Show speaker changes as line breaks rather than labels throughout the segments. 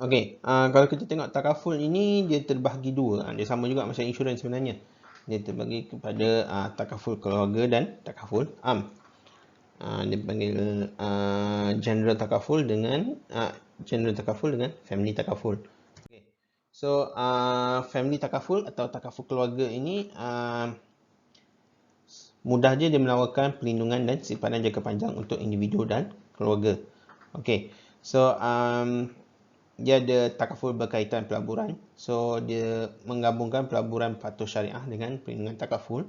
Okey, kalau kita tengok takaful ini dia terbahagi dua. Dia sama juga macam insurans sebenarnya. Dia terbagi kepada takaful keluarga dan takaful am. Dia panggil general takaful dengan family takaful. Okay. So family takaful atau takaful keluarga ini mudah je dia menawarkan perlindungan dan simpanan jangka panjang untuk individu dan keluarga. Okay. So dia ada takaful berkaitan pelaburan. So dia menggabungkan pelaburan patuh syariah dengan perlindungan takaful.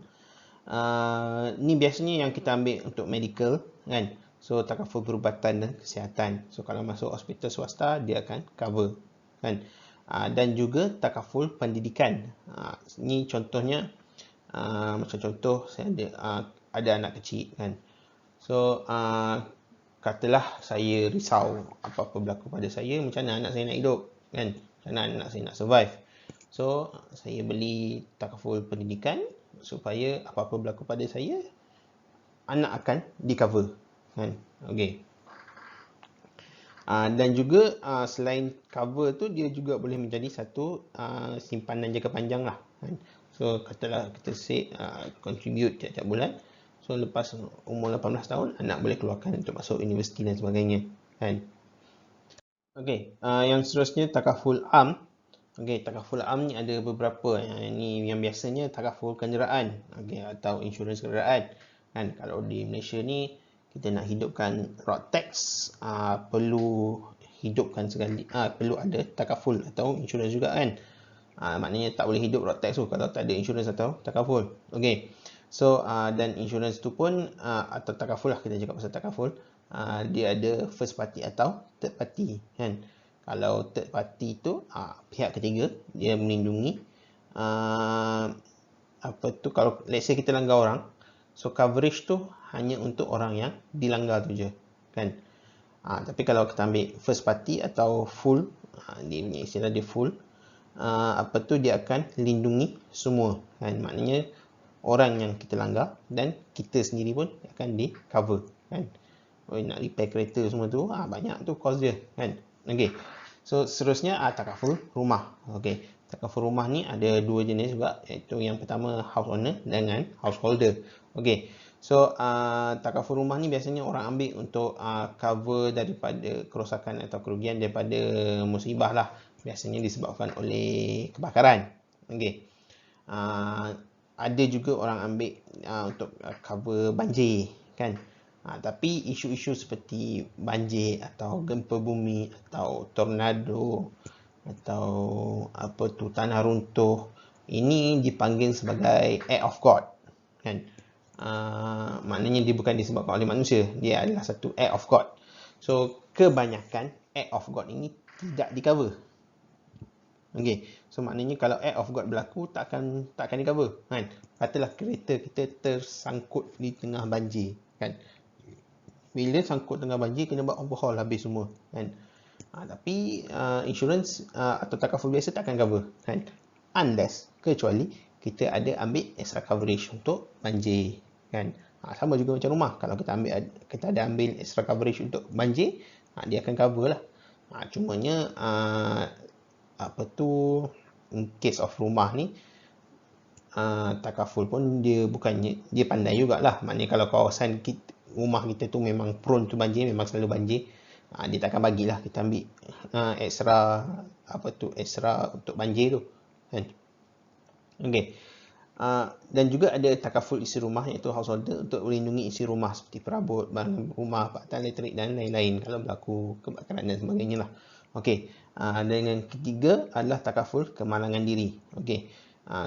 Ni biasanya yang kita ambil untuk medical kan. So takaful perubatan dan kesihatan. So kalau masuk hospital swasta dia akan cover kan. Dan juga takaful pendidikan. Ni contohnya macam contoh saya ada anak kecil kan. So katalah saya risau apa-apa berlaku pada saya, macam mana anak saya nak hidup kan, macam mana anak saya nak survive. So saya beli takaful pendidikan supaya apa-apa berlaku pada saya, anak akan di cover kan. Okey. Dan juga selain cover tu dia juga boleh menjadi satu simpanan jangka panjang lah kan. So katalah kita say contribute tiap-tiap bulan. So lepas umur 18 tahun anak boleh keluarkan untuk masuk universiti dan sebagainya kan. Okey, yang seterusnya takaful am. Okey, takaful am ni ada beberapa. Ini yang biasanya takaful kenderaan, okey, atau insurans kenderaan kan. Kalau di Malaysia ni kita nak hidupkan road tax, perlu hidupkan sekali, perlu ada takaful atau insurans juga kan. Maknanya tak boleh hidup road tax tu kalau tak ada insurans atau takaful. Okey. So dan insurans tu pun atau takaful lah, kita cakap pasal takaful, dia ada first party atau third party kan. Kalau third party tu pihak ketiga, dia melindungi apa tu, kalau let's say kita langgar orang, so coverage tu hanya untuk orang yang dilanggar tu je kan. Tapi kalau kita ambil first party atau full, dia punya istilah dia full, apa tu, dia akan lindungi semua kan. Maknanya orang yang kita langgar dan kita sendiri pun akan di cover kan. Nak repair kereta semua tu banyak tu cost dia kan. Okey. So seterusnya takaful rumah. Okey. Takaful rumah ni ada dua jenis juga, iaitu yang pertama house owner dengan householder. Okey. So takaful rumah ni biasanya orang ambil untuk cover daripada kerosakan atau kerugian daripada musibah lah. Biasanya disebabkan oleh kebakaran. Okey. Ada juga orang ambil untuk cover banjir kan. Tapi isu-isu seperti banjir atau gempa bumi atau tornado atau apa tu, tanah runtuh, ini dipanggil sebagai act of God kan. Maknanya dia bukan disebabkan oleh manusia, dia adalah satu act of God. So kebanyakan act of God ini tidak di cover. Okey, so maknanya kalau act of God berlaku tak akan di cover kan. Katalah kereta kita tersangkut di tengah banjir kan. Bila sangkut tengah banjir kena buat overhaul habis semua kan. Tapi insurans atau takaful biasa tak akan cover kan. Unless, kecuali kita ada ambil extra coverage untuk banjir kan. Sama juga macam rumah. Kalau kita ada ambil extra coverage untuk banjir, dia akan cover lah. Cumanya apa tu, in case of rumah ni, takaful pun dia bukannya, dia pandai jugalah. Maknanya kalau kawasan rumah kita tu memang prone to banjir, memang selalu banjir, dia takkan bagilah kita ambil extra apa tu, extra untuk banjir tu kan. Okey. Dan juga ada takaful isi rumah, iaitu householder, untuk melindungi isi rumah seperti perabot, barang rumah, peralatan elektrik dan lain-lain kalau berlaku kebakaran dan sebagainya lah. Okey. Dan yang ketiga adalah takaful kemalangan diri. Okey.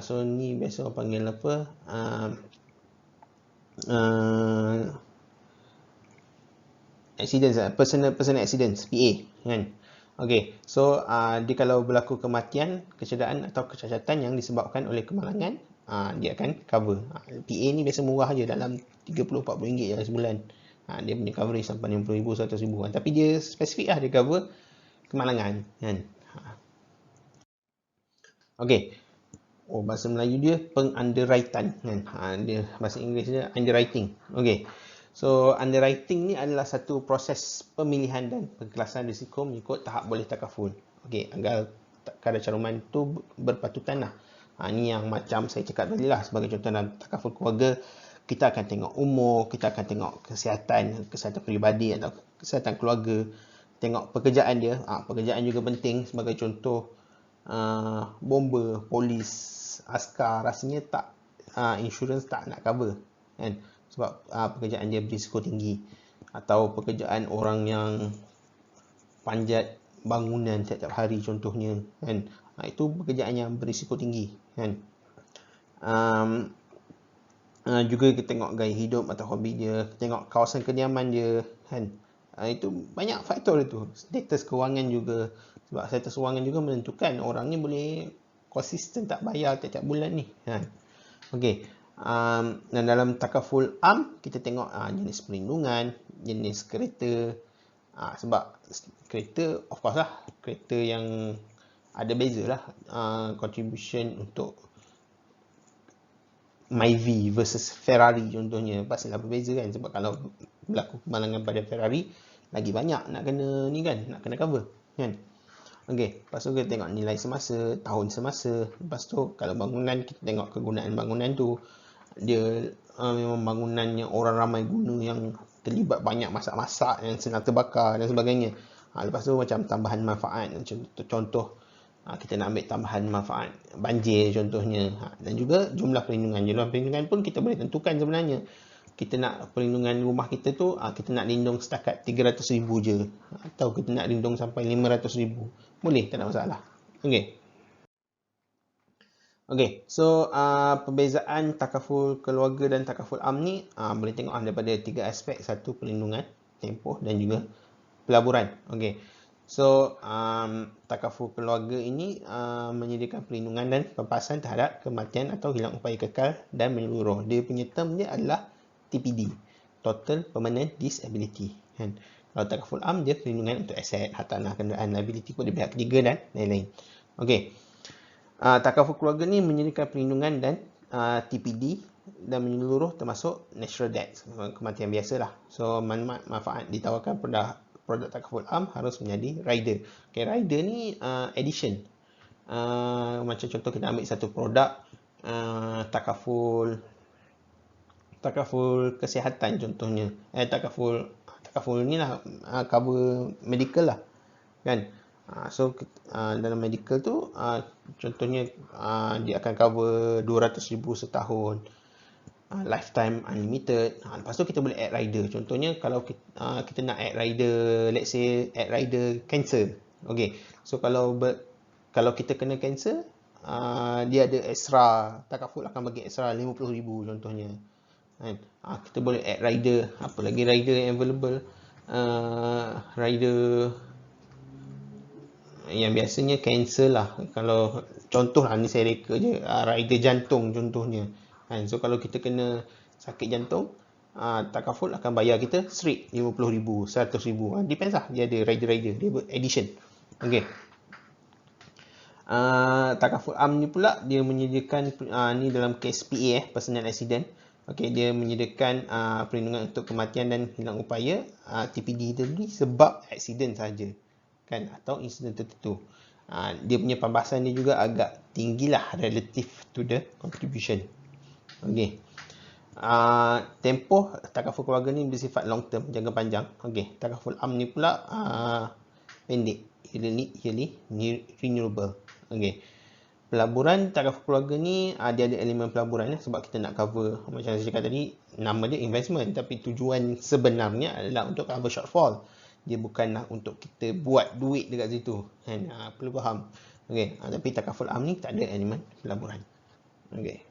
So ni biasa orang panggil apa, accidents, personal accidents, PA kan. Okey, so dia kalau berlaku kematian, kecederaan atau kecacatan yang disebabkan oleh kemalangan, dia akan cover. PA ni biasa murah je, dalam 30-40 ringgit je sebulan. Dia punya coverage sampai 60,000, 100,000 kan. Tapi dia spesifik lah, dia cover kemalangan kan. Okey. Bahasa Melayu dia pengunderwriting kan. Dia bahasa Inggeris dia underwriting. Okey. So underwriting ni adalah satu proses pemilihan dan pengkelasan risiko mengikut tahap boleh takaful. Okey, agar kadar caruman tu berpatutan lah. Ni yang macam saya cakap tadi lah, sebagai contoh dalam takaful keluarga, kita akan tengok umur, kita akan tengok kesihatan peribadi atau kesihatan keluarga, tengok pekerjaan dia. Pekerjaan juga penting, sebagai contoh bomber, polis, askar, rasanya tak insurans tak nak cover kan, sebab pekerjaan dia berisiko tinggi, atau pekerjaan orang yang panjat bangunan setiap hari contohnya kan, itu pekerjaan yang berisiko tinggi kan. Juga kita tengok gaya hidup atau hobi dia, tengok kawasan kediaman dia kan. Itu banyak faktor itu. Status kewangan juga, sebab status kewangan juga menentukan orang ni boleh konsisten tak bayar tiap-tiap bulan ni kan. Okey. Dan dalam takaful am kita tengok jenis perlindungan, jenis kereta. Sebab kereta of course lah, kereta yang ada beza lah contribution untuk Myvi versus Ferrari contohnya, pastilah berbeza kan. Sebab kalau berlaku kemalangan pada Ferrari, lagi banyak nak kena ni kan, nak kena cover kan. Okey, lepas tu kita tengok nilai semasa, tahun semasa. Lepas tu kalau bangunan, kita tengok kegunaan bangunan tu. Dia memang bangunan yang orang ramai guna, yang terlibat banyak masak-masak, yang senang terbakar dan sebagainya. Lepas tu macam tambahan manfaat, contoh kita nak ambil tambahan manfaat banjir contohnya. Dan juga jumlah perlindungan. Jumlah perlindungan pun kita boleh tentukan sebenarnya. Kita nak perlindungan rumah kita tu, kita nak lindung setakat 300,000 je, atau kita nak lindung sampai 500,000. Boleh, tak ada masalah. Okey. Okey, so perbezaan takaful keluarga dan takaful am ni boleh tengok daripada 3 aspek. Satu, perlindungan, tempoh dan juga pelaburan. Okey. So, takaful keluarga ini menyediakan perlindungan dan pempasan terhadap kematian atau hilang upaya kekal dan menyeluruh. Dia punya term dia adalah TPD, Total Permanent Disability kan. Kalau takaful am, dia perlindungan untuk aset, hartanah, kenderaan, liability kepada pihak ketiga dan lain-lain. Okey. Takaful keluarga ni menyediakan perlindungan dan TPD dan menyeluruh, termasuk natural death, kematian biasa lah. So, manfaat ditawarkan produk takaful am harus menjadi rider. Okay, rider ni addition. Macam contoh kita ambil satu produk takaful kesihatan contohnya. Takaful ni lah cover medical lah kan. So dalam medical tu contohnya dia akan cover 200,000 setahun, lifetime unlimited. Lepas tu kita boleh add rider. Contohnya kalau kita nak add rider, let's say add rider cancer. Okay, so kalau kita kena cancer, dia ada extra, takaful akan bagi extra 50,000 contohnya. Kita boleh add rider. Apa lagi rider yang available? Rider yang biasanya cancer lah. Kalau contoh lah ni saya reka je, rider jantung contohnya. So kalau kita kena sakit jantung, takaful akan bayar kita straight 50,000, 100,000. Depends lah, dia ada rider, dia addition. Okay. Takaful am ni pula dia menyediakan ni dalam kes PA, personal accident. Okey, dia menyediakan perlindungan untuk kematian dan hilang upaya TPD tadi sebab accident saja kan, atau insiden tertentu. Dia punya pembahasan dia juga agak tinggilah relative to the contribution. Okey. Tempoh takaful keluarga ni bersifat long term, jangka panjang. Okey, takaful am ni pula pendek, yearly renewable. Okey. Pelaburan takaful keluarga ni dia ada elemen pelaburan sebab kita nak cover, macam saya cakap tadi, nama dia investment, tapi tujuan sebenarnya adalah untuk cover shortfall. Dia bukanlah untuk kita buat duit dekat situ kan. Perlu faham. Okey, tapi takaful am ni tak ada elemen pelaburan. Okey.